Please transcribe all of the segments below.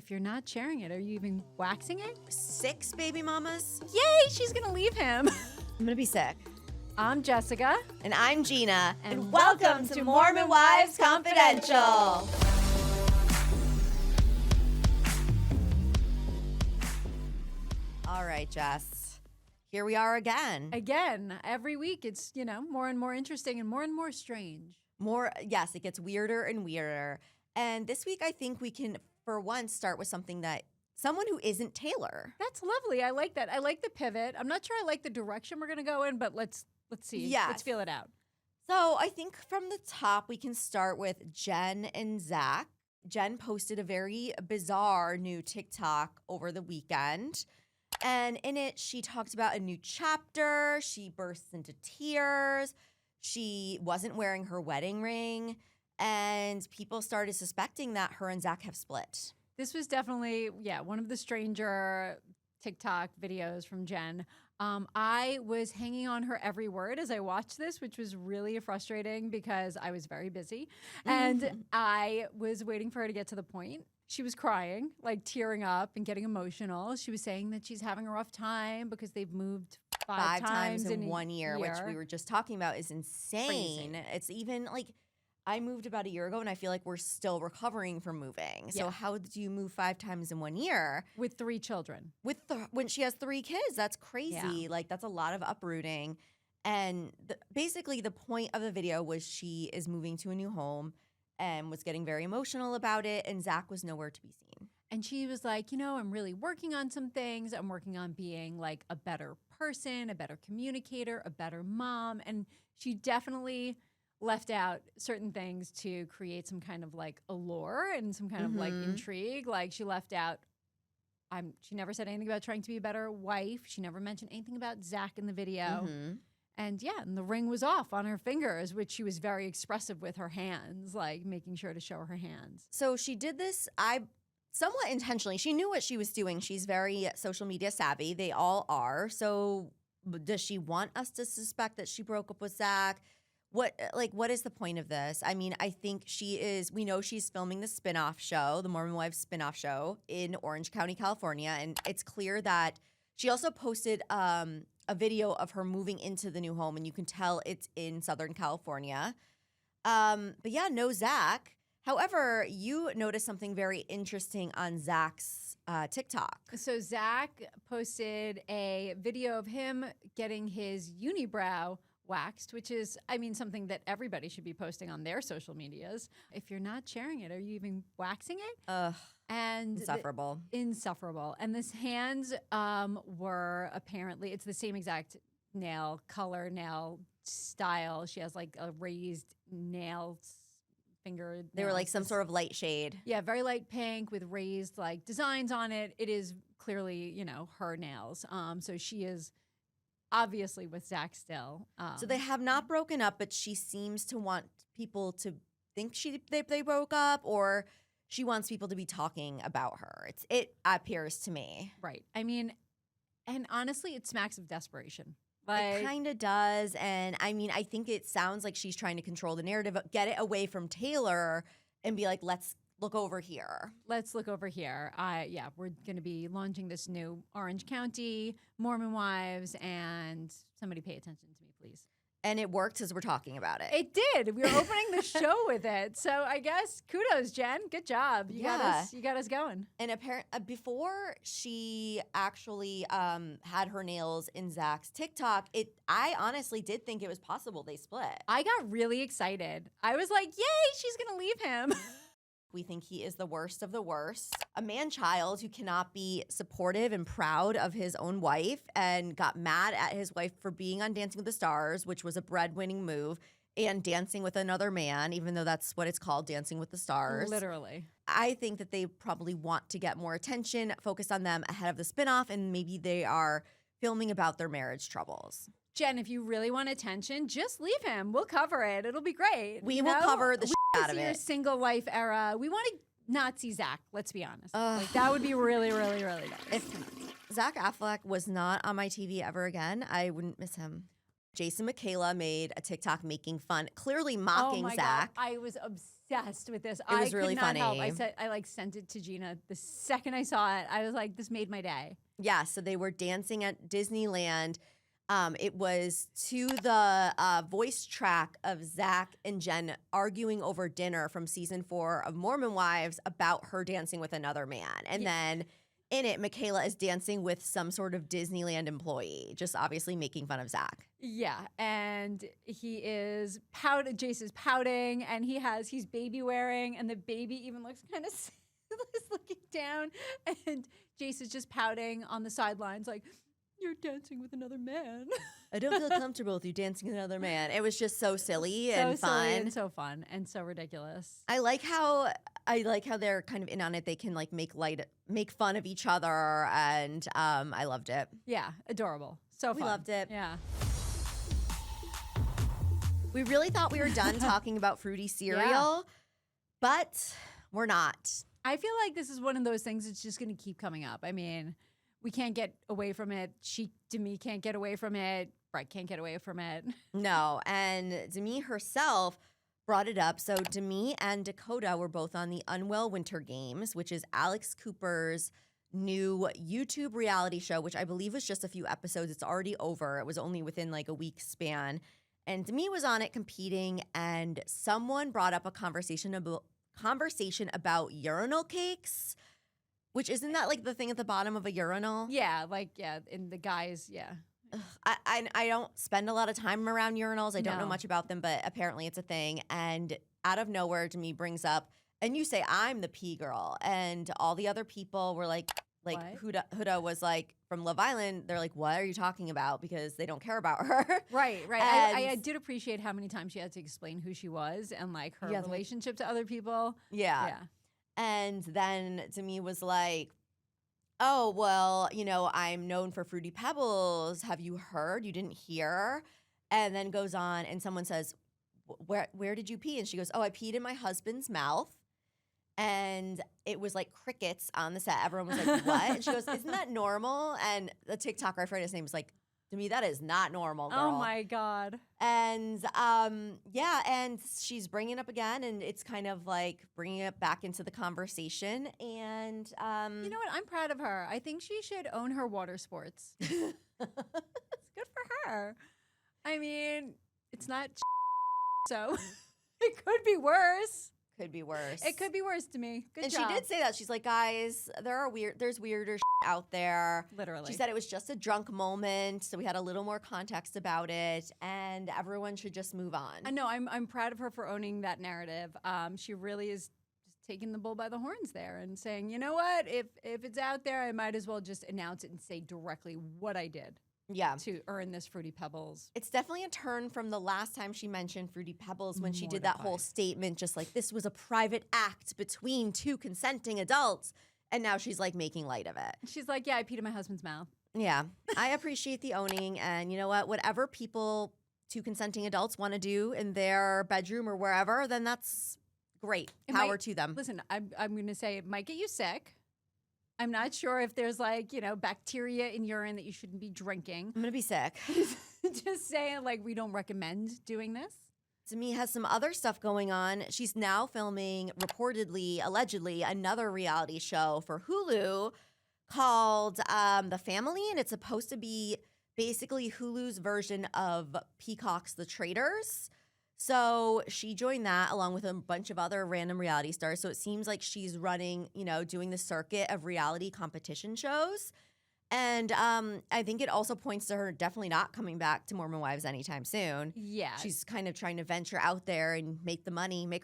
If you're not sharing it, are you even waxing it? 6 baby mamas. Yay, she's gonna leave him. I'm gonna be sick. I'm Jessica. And I'm Gina. And welcome to Mormon Wives Confidential. All right, Jess. Here we are again. Again, every week it's, more and more interesting and more strange. Yes, it gets weirder and weirder. And this week I think we can, for once, start with someone who isn't Taylor. That's lovely. I like that. I like the pivot. I'm not sure I like the direction we're going to go in, but let's see. Yes. Let's feel it out. So I think from the top we can start with Jen and Zach. Jen posted a very bizarre new TikTok over the weekend. And in it, she talked about a new chapter. She bursts into tears. She wasn't wearing her wedding ring. And people started suspecting that her and Zach have split. This was definitely, one of the stranger TikTok videos from Jen. I was hanging on her every word as I watched this, which was really frustrating because I was very busy. And I was waiting for her to get to the point. She was crying, like tearing up and getting emotional. She was saying that she's having a rough time because they've moved five times in 1 year, which we were just talking about is insane. Crazy. It's even like I moved about a year ago and I feel like we're still recovering from moving. So how do you move 5 times in 1 year? With 3 children. When she has 3 kids, that's crazy. Yeah. Like that's a lot of uprooting. And basically the point of the video was she is moving to a new home and was getting very emotional about it. And Zach was nowhere to be seen. And she was like, I'm really working on some things. I'm working on being like a better person, a better communicator, a better mom. And she definitely left out certain things to create some kind of like allure and some kind of like intrigue. Like she left out, she never said anything about trying to be a better wife. She never mentioned anything about Zach in the video. And and the ring was off on her fingers, which she was very expressive with her hands, like making sure to show her hands. So she did this, somewhat intentionally. She knew what she was doing. She's very social media savvy. They all are. So does she want us to suspect that she broke up with Zach? What is the point of this? I mean, I think we know she's filming the spinoff show, the Mormon Wives spinoff show in Orange County, California. And it's clear that she also posted a video of her moving into the new home, and you can tell it's in Southern California. But no Zach. However, you noticed something very interesting on Zach's TikTok. So Zach posted a video of him getting his unibrow waxed, which is, something that everybody should be posting on their social medias. If you're not sharing it, are you even waxing it? Ugh. And insufferable. Insufferable. And his hands were apparently, it's the same exact nail style. She has like a raised nail finger. They were like some sort of light shade. Yeah, very light pink with raised like designs on it. It is clearly, her nails. So she is obviously with Zach still. So they have not broken up, but she seems to want people to think they broke up, or she wants people to be talking about her. It appears to me. Right. And honestly, it smacks of desperation. It kind of does. And I think it sounds like she's trying to control the narrative, get it away from Taylor and be like, let's look over here. Let's look over here. We're going to be launching this new Orange County Mormon Wives, and somebody pay attention to me, please. And it worked as we're talking about it. It did. We were opening the show with it. So I guess kudos, Jen. Good job. You got us going. And before she actually had her nails in Zach's TikTok, I honestly did think it was possible they split. I got really excited. I was like, yay, she's going to leave him. We think he is the worst of the worst. A man-child who cannot be supportive and proud of his own wife, and got mad at his wife for being on Dancing with the Stars, which was a bread-winning move, and dancing with another man, even though that's what it's called, Dancing with the Stars. Literally. I think that they probably want to get more attention, focus on them ahead of the spinoff, and maybe they are filming about their marriage troubles. Jen, if you really want attention, just leave him. We'll cover it. It'll be great. We will cover the out of it. Your single life era. We want to not see Zach. Let's be honest. That would be really, really, really nice. If Zach Affleck was not on my TV ever again, I wouldn't miss him. Jason Michaela made a TikTok making fun, clearly mocking Zach. God. I was obsessed obsessed with this. It was really could not help. funny. I sent it to Gina the second I saw it. I was like, this made my day. Yeah, so they were dancing at Disneyland. It was to the voice track of Zach and Jen arguing over dinner from season 4 of Mormon Wives about her dancing with another man. And then in it, Michaela is dancing with some sort of Disneyland employee, just obviously making fun of Zach. Yeah, and he is pouting. Jace is pouting, and he's baby wearing, and the baby even looks kind of looking down, and Jace is just pouting on the sidelines, like, you're dancing with another man. I don't feel comfortable with you dancing with another man. It was just so silly and so fun. silly and so fun and so ridiculous. I like how they're kind of in on it. They can like make fun of each other, and I loved it. Yeah, adorable. So fun. We loved it. Yeah. We really thought we were done talking about fruity cereal, but we're not. I feel like this is one of those things that's just going to keep coming up. I mean, we can't get away from it. Demi can't get away from it. Brett can't get away from it. No, and Demi herself brought it up. So Demi and Dakota were both on the Unwell Winter Games, which is Alex Cooper's new YouTube reality show, which I believe was just a few episodes. It's already over. It was only within like a week span. And Demi was on it competing, and someone brought up a conversation about urinal cakes. Which isn't that like the thing at the bottom of a urinal? Yeah, and the guys, yeah. I don't spend a lot of time around urinals. I don't know No. much about them, but apparently it's a thing. And out of nowhere, Demi brings up, and you say, I'm the pee girl. And all the other people were like What? Huda was like, from Love Island, they're like, what are you talking about? Because they don't care about her. Right. I And- did appreciate how many times she had to explain who she was and like her Yeah, like- relationship to other people. Yeah. Yeah. And then Demi was like, oh, well, I'm known for Fruity Pebbles. Have you heard? You didn't hear? And then goes on, and someone says, where did you pee? And she goes, oh, I peed in my husband's mouth. And it was like crickets on the set. Everyone was like, what? And she goes, isn't that normal? And the TikToker, I forget his name, was like, Demi, that is not normal, girl. Oh my God. And and she's bringing it up again, and it's kind of like bringing it back into the conversation. And You know what? I'm proud of her. I think she should own her water sports. It's good for her. I mean, it's not so it could be worse. could be worse. It could be worse to me. Good And job. she did say that. She's like, guys, there's weirder out there. Literally. She said it was just a drunk moment, so we had a little more context about it, and everyone should just move on. I know. I'm proud of her for owning that narrative. She really is just taking the bull by the horns there and saying, you know what? If it's out there, I might as well just announce it and say directly what I did Yeah. to earn this Fruity Pebbles. It's definitely a turn from the last time she mentioned Fruity Pebbles when she did that whole Mortified. statement, just like this was a private act between two consenting adults. And now she's like making light of it. She's like, yeah, I peed in my husband's mouth. Yeah. I appreciate the owning. And you know what? Whatever two consenting adults want to do in their bedroom or wherever, then that's great. It Power might- to them. Listen, I'm going to say it might get you sick. I'm not sure if there's like, bacteria in urine that you shouldn't be drinking. I'm going to be sick. Just saying, like, we don't recommend doing this. Demi has some other stuff going on. She's now filming, reportedly, allegedly, another reality show for Hulu called The Family, and it's supposed to be basically Hulu's version of Peacock's The Traitors. So she joined that along with a bunch of other random reality stars. So it seems like she's running, doing the circuit of reality competition shows. And I think it also points to her definitely not coming back to Mormon Wives anytime soon. Yeah. She's kind of trying to venture out there and make her money.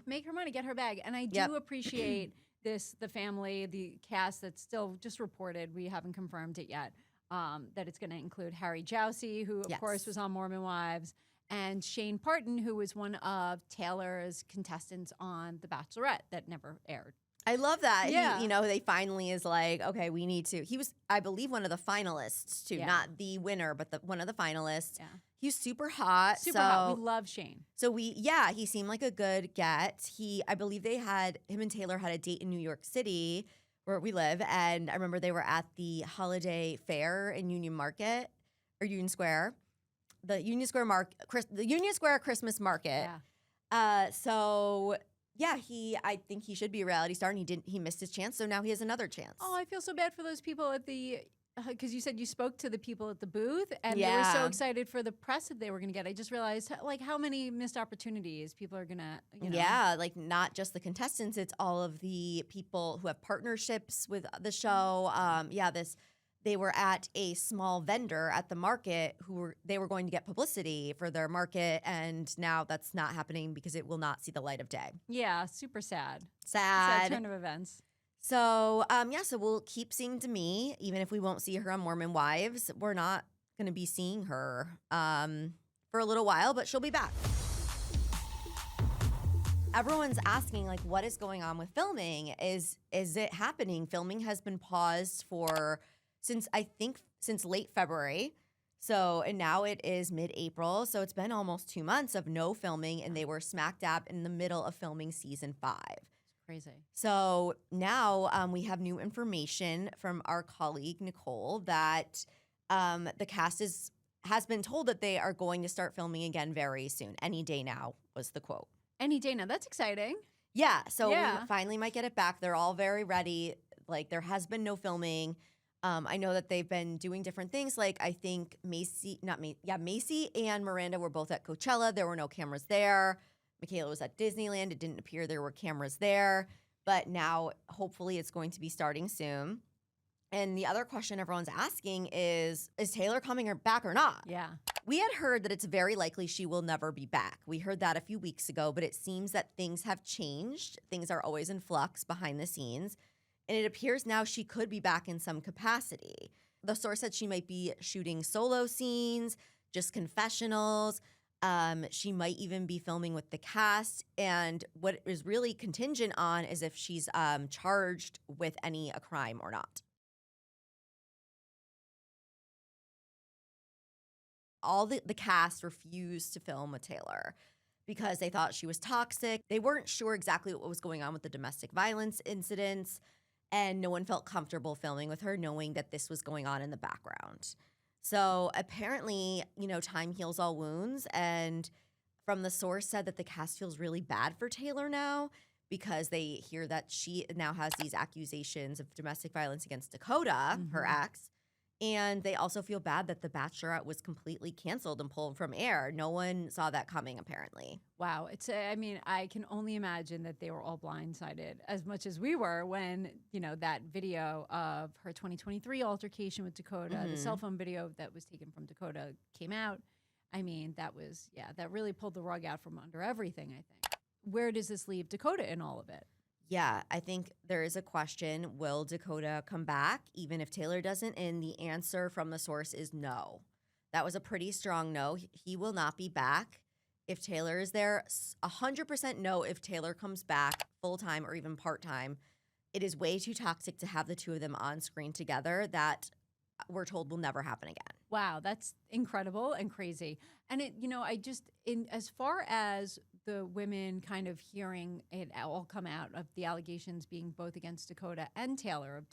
Make her money, get her bag. And I do Yep. appreciate the family, the cast that's still just reported. We haven't confirmed it yet. That it's going to include Harry Jousey, who, of Yes. course, was on Mormon Wives, and Shane Parton, who was one of Taylor's contestants on The Bachelorette that never aired. I love that. Yeah. He, they finally is like, okay, we need to. He was, I believe, one of the finalists too, Yeah. not the winner, but one of the finalists. Yeah. He's super hot. Super hot. We love Shane. So he seemed like a good get. I believe him and Taylor had a date in New York City where we live. And I remember they were at the holiday fair in Union Square, the Union Square Christmas market. Yeah. So Yeah, I think he should be a reality star, and he missed his chance, so now he has another chance. Oh, I feel so bad for those people at the because you said you spoke to the people at the booth and they were so Yeah. excited for the press that they were going to get. I just realized like how many missed opportunities people are going to, Yeah, like not just the contestants, it's all of the people who have partnerships with the show. They were at a small vendor at the market they were going to get publicity for their market, and now that's not happening because it will not see the light of day. Yeah, super sad. Sad. Sad turn of events. So, so we'll keep seeing Demi, even if we won't see her on Mormon Wives. We're not going to be seeing her for a little while, but she'll be back. Everyone's asking, like, what is going on with filming? Is it happening? Filming has been paused since late February. So, and now it is mid-April. So it's been almost 2 months of no filming, and they were smack dab in the middle of filming season 5. Crazy. So now we have new information from our colleague Nicole that the cast has been told that they are going to start filming again very soon. Any day now was the quote. Any day now. That's exciting. Yeah. So Yeah. we finally might get it back. They're all very ready. Like there has been no filming. I know that they've been doing different things. Like I think Macy and Miranda were both at Coachella. There were no cameras there. Michaela was at Disneyland. It didn't appear there were cameras there, but now hopefully it's going to be starting soon. And the other question everyone's asking is Taylor coming back or not? Yeah. We had heard that it's very likely she will never be back. We heard that a few weeks ago, but it seems that things have changed. Things are always in flux behind the scenes. And it appears now she could be back in some capacity. The source said she might be shooting solo scenes, just confessionals. She might even be filming with the cast. And what is really contingent on is if she's charged with a crime or not. All the cast refused to film with Taylor because they thought she was toxic. They weren't sure exactly what was going on with the domestic violence incidents, and no one felt comfortable filming with her knowing that this was going on in the background. So apparently, time heals all wounds. And from the source said that the cast feels really bad for Taylor now because they hear that she now has these accusations of domestic violence against Dakota, her ex. And they also feel bad that The Bachelorette was completely canceled and pulled from air. No one saw that coming, apparently. Wow. I can only imagine that they were all blindsided as much as we were when, that video of her 2023 altercation with Dakota, the cell phone video that was taken from Dakota came out. I mean, that really pulled the rug out from under everything, I think. Where does this leave Dakota in all of it? Yeah, I think there is a question, will Dakota come back even if Taylor doesn't? And the answer from the source is no. That was a pretty strong no. He will not be back if Taylor is there. 100% no if Taylor comes back full-time or even part-time. It is way too toxic to have the two of them on screen together. That we're told will never happen again. Wow, that's incredible and crazy. And as far as the women kind of hearing it all come out of the allegations being both against Dakota and Taylor of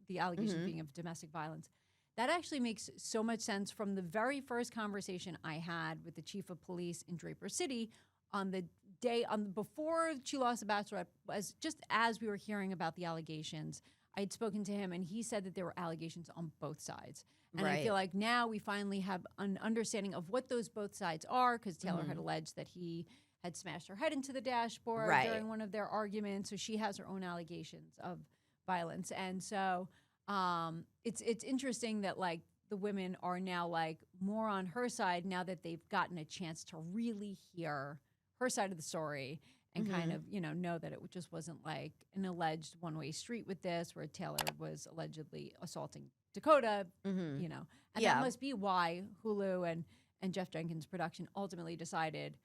the allegations being of domestic violence, that actually makes so much sense from the very first conversation I had with the chief of police in Draper City on the day before she lost the Bachelorette, as we were hearing about the allegations. I had spoken to him and he said that there were allegations on both sides. And I feel like now we finally have an understanding of what those both sides are, because Taylor had alleged that he had smashed her head into the dashboard during one of their arguments. So she has her own allegations of violence. And so it's interesting that like the women are now like more on her side now that they've gotten a chance to really hear her side of the story and kind of, know that it just wasn't like an alleged one-way street with this where Taylor was allegedly assaulting Dakota, And that must be why Hulu and Jeff Jenkins' production ultimately decided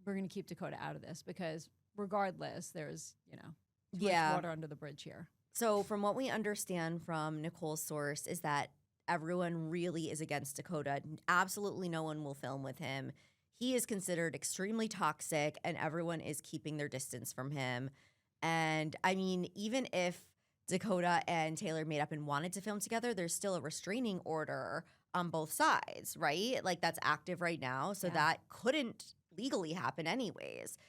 we're going to keep Dakota out of this because regardless, there's, too much water under the bridge here. So from what we understand from Nicole's source is that everyone really is against Dakota. Absolutely no one will film with him. He is considered extremely toxic and everyone is keeping their distance from him. And I mean, even if Dakota and Taylor made up and wanted to film together, there's still a restraining order on both sides, right? Like that's active right now. So that couldn't legally happen anyways.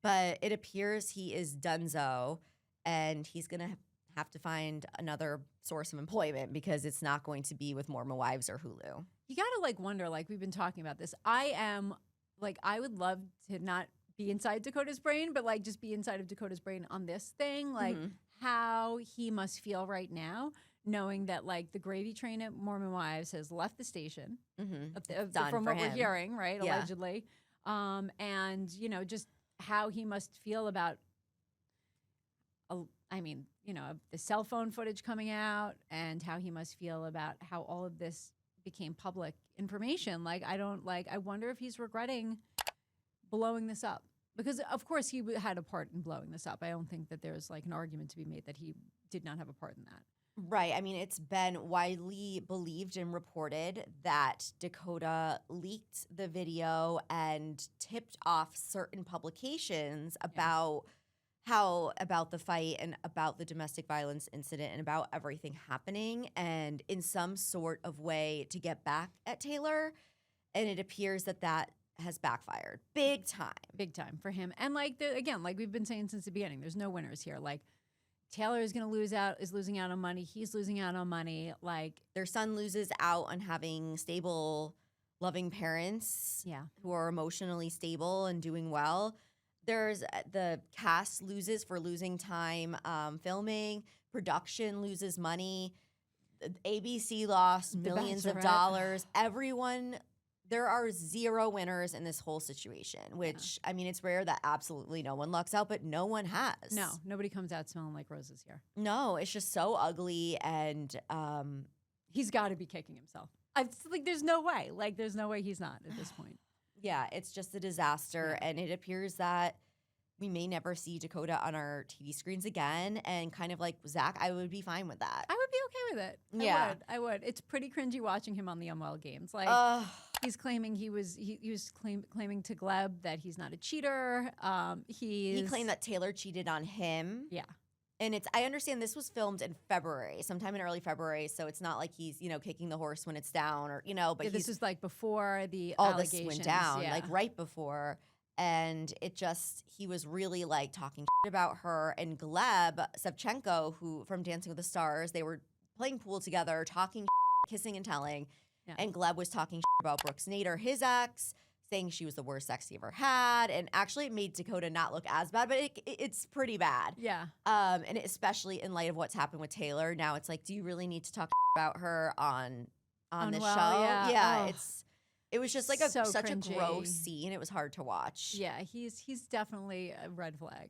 But it appears he is donezo, and he's going to have to find another source of employment because it's not going to be with Mormon Wives or Hulu. You gotta like wonder, like we've been talking about this. I would love to not be inside Dakota's brain, but like just be inside of Dakota's brain on this thing, like how he must feel right now, knowing that like the gravy train at Mormon Wives has left the station, from what we're hearing, right? Yeah. Allegedly, and you know just how he must feel about. I mean, you know, the cell phone footage coming out, and how he must feel about how all of this became public information. Like, I wonder if he's regretting blowing this up, because of course he had a part in blowing this up. I don't think that there's like an argument to be made that he did not have a part in that. Right. I mean, it's been widely believed and reported that Dakota leaked the video and tipped off certain publications about about the fight and about the domestic violence incident and about everything happening, and in some sort of way to get back at Taylor. And it appears that has backfired big time For him. And like again, like we've been saying since the beginning, there's no winners here. Like Taylor is losing out on money. He's losing out on money. Like their son loses out on having stable, loving parents who are emotionally stable and doing well. There's the cast loses for losing time filming. Production loses money. ABC lost millions of dollars. Everyone, there are zero winners in this whole situation, which, I mean, it's rare that absolutely no one lucks out, but no one has. No, nobody comes out smelling like roses here. No, it's just so ugly, and he's got to be kicking himself. Like, there's no way. Like, there's no way he's not at this point. Yeah, it's just a disaster, and it appears that we may never see Dakota on our TV screens again. And kind of like Zach, I would be fine with that. I would be okay with it. I would. It's pretty cringy watching him on the Unwell games. Like he's claiming he was claiming to Gleb that he's not a cheater. He claimed that Taylor cheated on him. Yeah. And I understand this was filmed in February, sometime in early February, so it's not like he's, kicking the horse when it's down or, but this is like before the all allegations. This went down, like right before. And he was really like talking shit about her. And Gleb Savchenko, who from Dancing with the Stars, they were playing pool together, talking shit, kissing and telling. Yeah. And Gleb was talking shit about Brooks Nader, his ex, saying she was the worst sex he ever had. And actually it made Dakota not look as bad, but it's pretty bad. Yeah. And especially in light of what's happened with Taylor. Now it's like, do you really need to talk about her on this show? Yeah. It was just like such cringy. A gross scene. It was hard to watch. Yeah, he's definitely a red flag.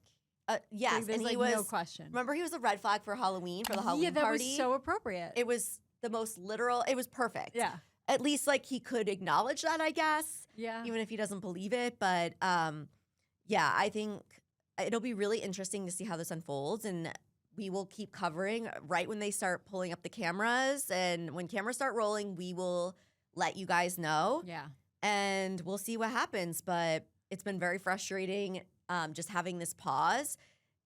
Yes, there's and he like was no question. Remember, he was a red flag for Halloween, for the Halloween that party. Was so appropriate. It was the most literal. It was perfect. Yeah. At least like he could acknowledge that, I guess. Yeah. Even if he doesn't believe it, but yeah, I think it'll be really interesting to see how this unfolds, and we will keep covering right when they start pulling up the cameras, and when cameras start rolling, we will let you guys know. Yeah. And we'll see what happens. But it's been very frustrating just having this pause.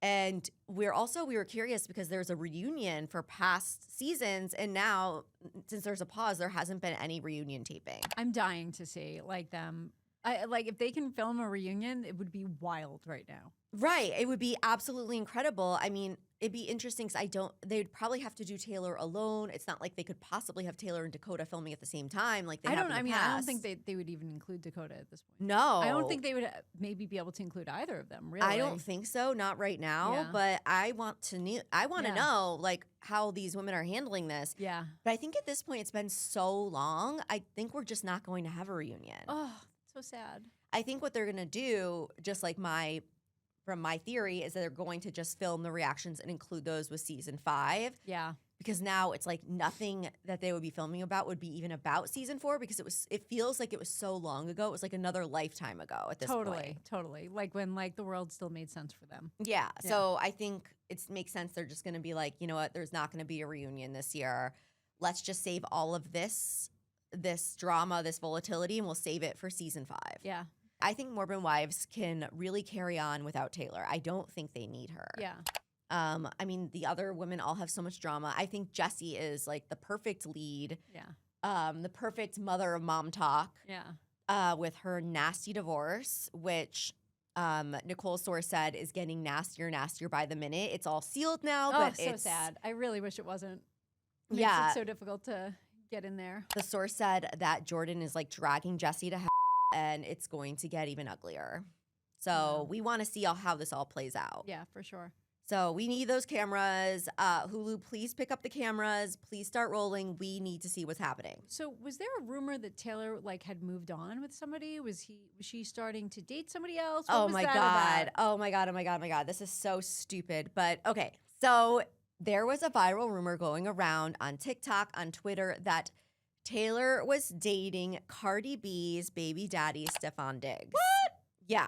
And we were curious because there's a reunion for past seasons. And now, since there's a pause, there hasn't been any reunion taping. I'm dying to see them. If they can film a reunion, it would be wild right now. Right. It would be absolutely incredible. I mean, it'd be interesting because they'd probably have to do Taylor alone. It's not like they could possibly have Taylor and Dakota filming at the same time like they have in the past. I don't think they would even include Dakota at this point. No. I don't think they would maybe be able to include either of them, really. I don't think so. Not right now. But I want to know like how these women are handling this. Yeah. But I think at this point it's been so long. I think we're just not going to have a reunion. Oh, so sad. I think what they're going to do, just like from my theory, is that they're going to just film the reactions and include those with season 5. Yeah. Because now it's like nothing that they would be filming about would be even about season 4, because it feels like it was so long ago. It was like another lifetime ago at this point. Totally. Like when the world still made sense for them. Yeah. So I think it makes sense. They're just going to be like, you know what? There's not going to be a reunion this year. Let's just save all of this drama, this volatility, and we'll save it for season 5. Yeah. I think Mormon Wives can really carry on without Taylor. I don't think they need her. Yeah. I mean, the other women all have so much drama. I think Jessie is like the perfect lead. Yeah. The perfect mother of mom talk. Yeah. With her nasty divorce, which Nicole's source said is getting nastier and nastier by the minute. It's all sealed now, Oh, but so it's sad. I really wish it wasn't. Makes Yeah. it so difficult to get in there. The source said that Jordan is like dragging Jesse to hell and it's going to get even uglier. So Wow. we want to see how this all plays out. Yeah, for sure. So we need those cameras. Hulu, please pick up the cameras. Please start rolling. We need to see what's happening. So was there a rumor that Taylor like had moved on with somebody? Was she starting to date somebody else? What Oh was my that God. about? Oh my God. Oh my God. Oh my God. This is so stupid. But okay. So there was a viral rumor going around on TikTok, on Twitter, that Taylor was dating Cardi B's baby daddy, Stefon Diggs. What? Yeah.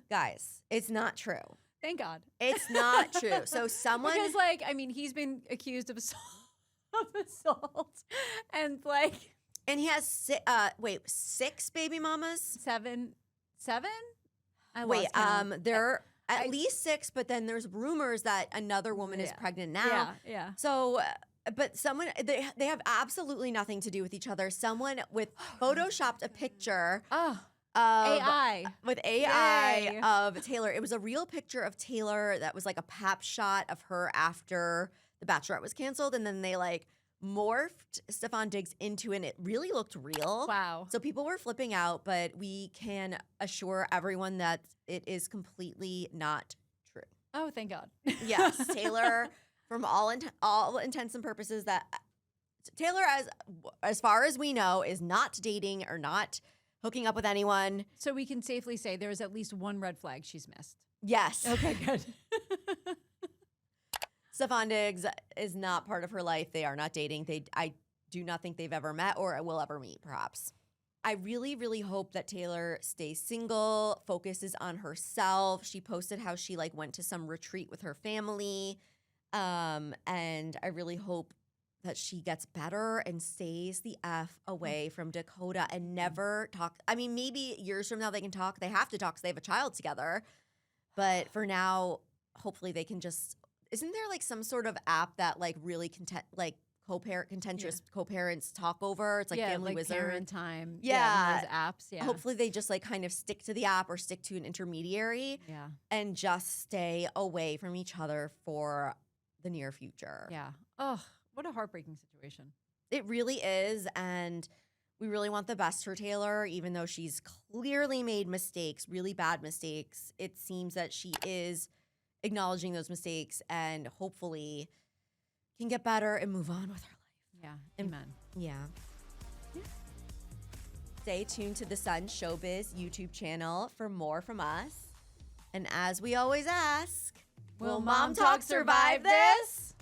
Guys, it's not true. Thank God. It's not true. So someone Because like, I mean, he's been accused of assault and like and he has 6 baby mamas. seven? I Wait, lost count. there are at least 6, but then there's rumors that another woman is Yeah. pregnant now. Yeah. So, but someone they have absolutely nothing to do with each other. Someone with photoshopped a picture Oh, of AI. with AI Yay. of Taylor. It was a real picture of Taylor that was like a pap shot of her after The Bachelorette was canceled, and then they like morphed Stefon Diggs into it. And it really looked real. Wow. So people were flipping out, but we can assure everyone that it is completely not true. Oh, thank God. Yes, Taylor, from all intents and purposes, that Taylor, as far as we know, is not dating or not hooking up with anyone. So we can safely say there is at least one red flag she's missed. Yes. Okay, good. Stefon Diggs is not part of her life. They are not dating. I do not think they've ever met or will ever meet, perhaps. I really, really hope that Taylor stays single, focuses on herself. She posted how she like went to some retreat with her family. And I really hope that she gets better and stays the F away from Dakota and never talk. I mean, maybe years from now they can talk. They have to talk because they have a child together. But for now, hopefully they can just. Isn't there like some sort of app that like really contentious co-parents talk over? It's like Family like Wizard. Parent Time. Yeah. One of those apps. Yeah. Hopefully they just like kind of stick to the app or stick to an intermediary Yeah. and just stay away from each other for the near future. Yeah. Oh, what a heartbreaking situation. It really is. And we really want the best for Taylor, even though she's clearly made mistakes, really bad mistakes. It seems that she is acknowledging those mistakes and hopefully can get better and move on with her life. Yeah. Amen. Yeah. Stay tuned to the Sun Showbiz YouTube channel for more from us. And as we always ask, Will Mom Talk survive this?